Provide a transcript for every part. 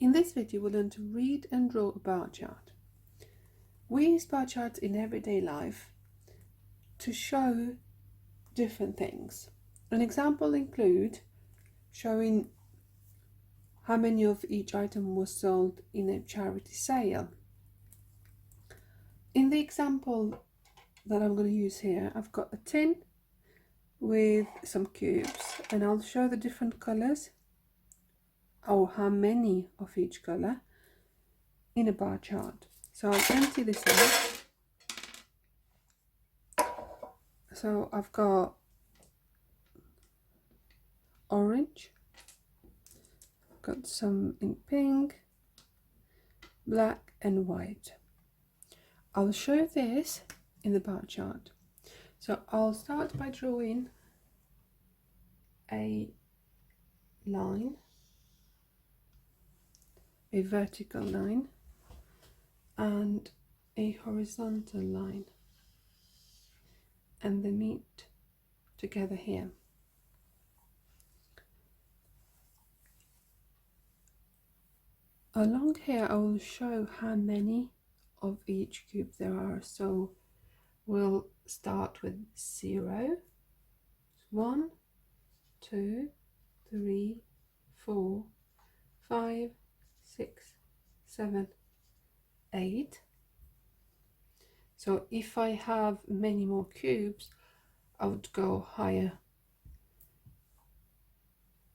In this video, we'll learn to read and draw a bar chart. We use bar charts in everyday life to show different things. An example include showing how many of each item was sold in a charity sale. In the example that I'm going to use here, I've got a tin with some cubes, and I'll show the different colors or how many of each color in a bar chart. So I'll empty this out. So I've got orange, got some in pink, black and white. I'll show this in the bar chart. So I'll start by drawing a line, a vertical line and a horizontal line, and they meet together here. Along here I will show how many of each cube there are. So we'll start with 0, 1, 2, 3, 4, 5, 6, 7, 8. So if I have many more cubes, I would go higher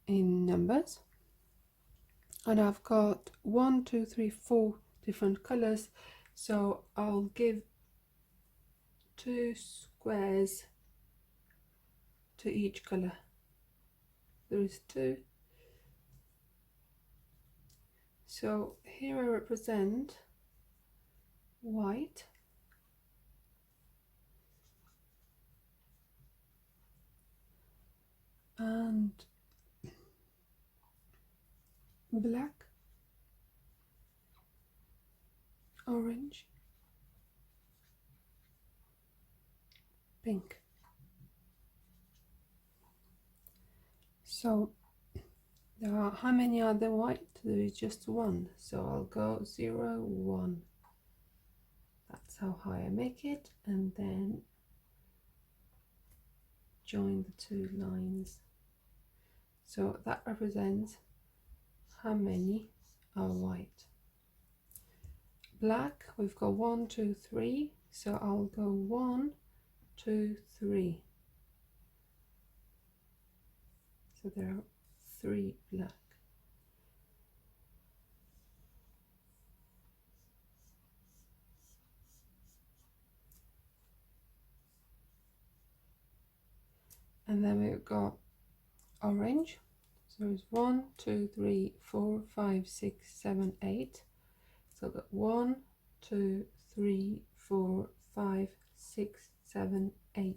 in numbers. And I've got 1, 2, 3, 4 different colors, so I'll give 2 squares to each color. There is 2. So here I represent white, and black, orange, pink. So there are, how many are there white? There is just 1, so I'll go 0, 1. That's how high I make it, and then join the 2 lines. So that represents how many are white. Black, we've got 1, 2, 3, so I'll go 1, 2, 3. So there are 3 black. And then we've got orange. So it's 1, 2, 3, 4, 5, 6, 7, 8. So I've got 1, 2, 3, 4, 5, 6, 7, 8.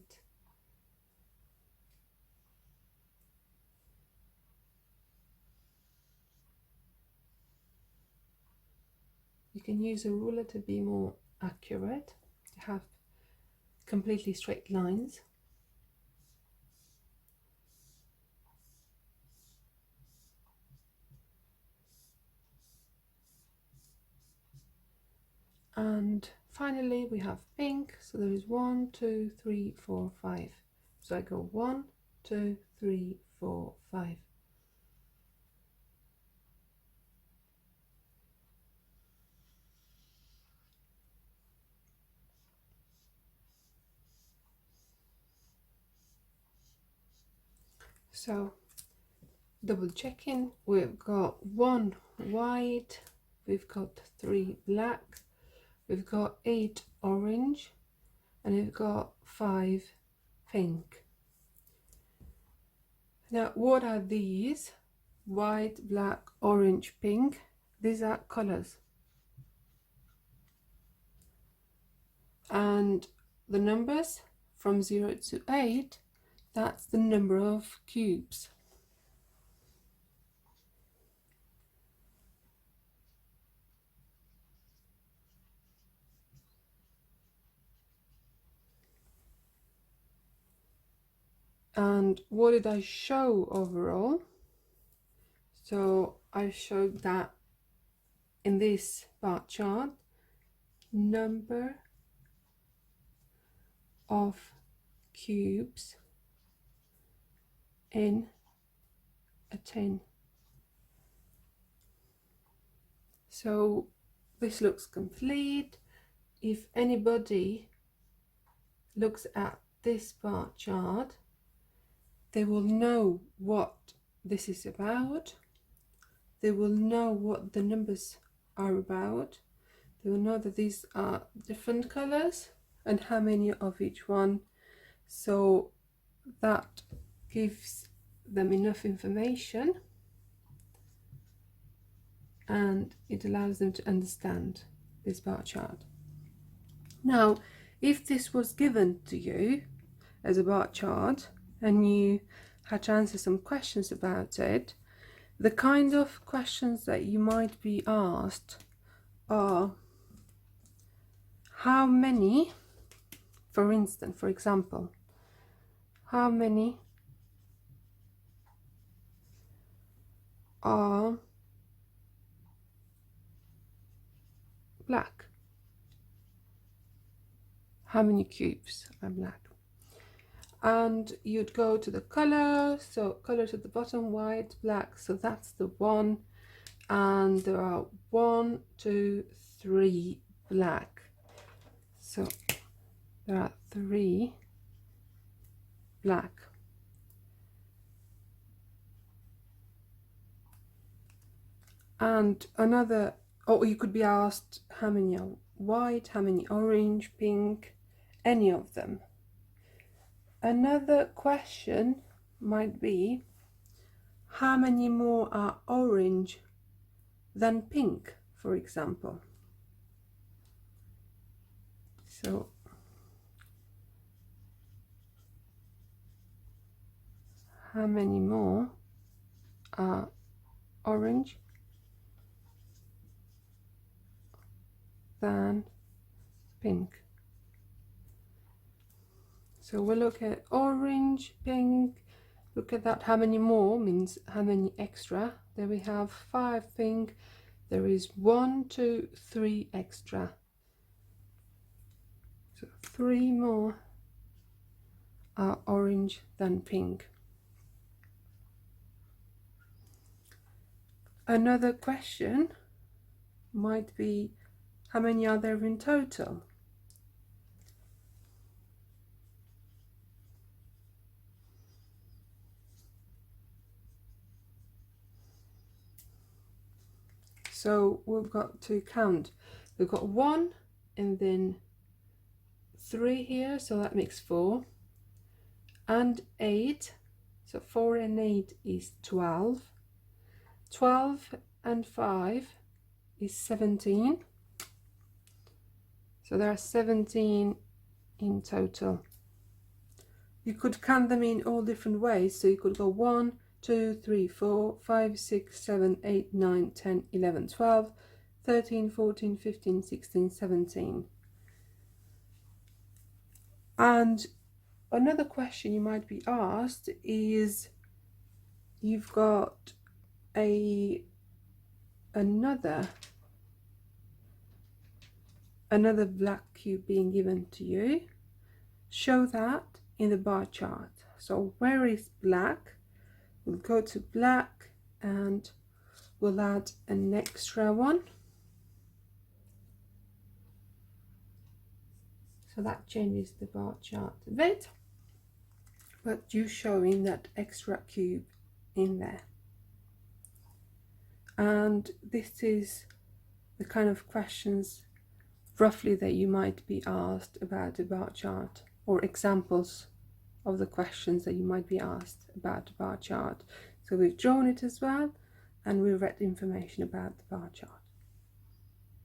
You can use a ruler to be more accurate, to have completely straight lines. And finally we have pink, so there is 1, 2, 3, 4, 5. So I go 1, 2, 3, 4, 5. So double checking, we've got 1 white, we've got 3 black, we've got 8 orange, and we've got 5 pink. Now what are these? White, black, orange, pink. These are colors. And the numbers from 0 to 8, that's the number of cubes. And what did I show overall? So I showed that in this bar chart number of cubes in a tin. So this looks complete. If anybody looks at this bar chart, they will know what this is about. They will know what the numbers are about. They will know that these are different colors and how many of each one. So that gives them enough information and it allows them to understand this bar chart. Now, if this was given to you as a bar chart and you had to answer some questions about it, the kind of questions that you might be asked are how many, for example, how many are black? How many cubes are black? And you'd go to the color, so colors at the bottom, white, black, so that's the one. And there are 1, 2, 3 black. So there are 3 black. And another, or you could be asked how many are white, how many orange, pink, any of them. Another question might be how many more are orange than pink, for example. So how many more are orange than pink? So we'll look at orange, pink, look at that. How many more means how many extra. There we have 5 pink. There is 1, 2, 3 extra. So 3 more are orange than pink. Another question might be how many are there in total? So we've got to count. We've got 1 and then 3 here, so that makes 4. And 8, so 4 and 8 is 12. 12 and 5 is 17. So there are 17 in total. You could count them in all different ways. So you could go 1, 2, 3, 4, 5, 6, 7, 8, 9, 10, 11, 12, 13, 14, 15, 16, 17. And another question you might be asked is you've got another black cube being given to you. Show that in the bar chart. So where is black? We'll go to black and we'll add an extra one. So that changes the bar chart a bit, but you're showing that extra cube in there. And this is the kind of questions roughly that you might be asked about the bar chart, or examples of the questions that you might be asked about the bar chart. So we've drawn it as well, and we've read information about the bar chart.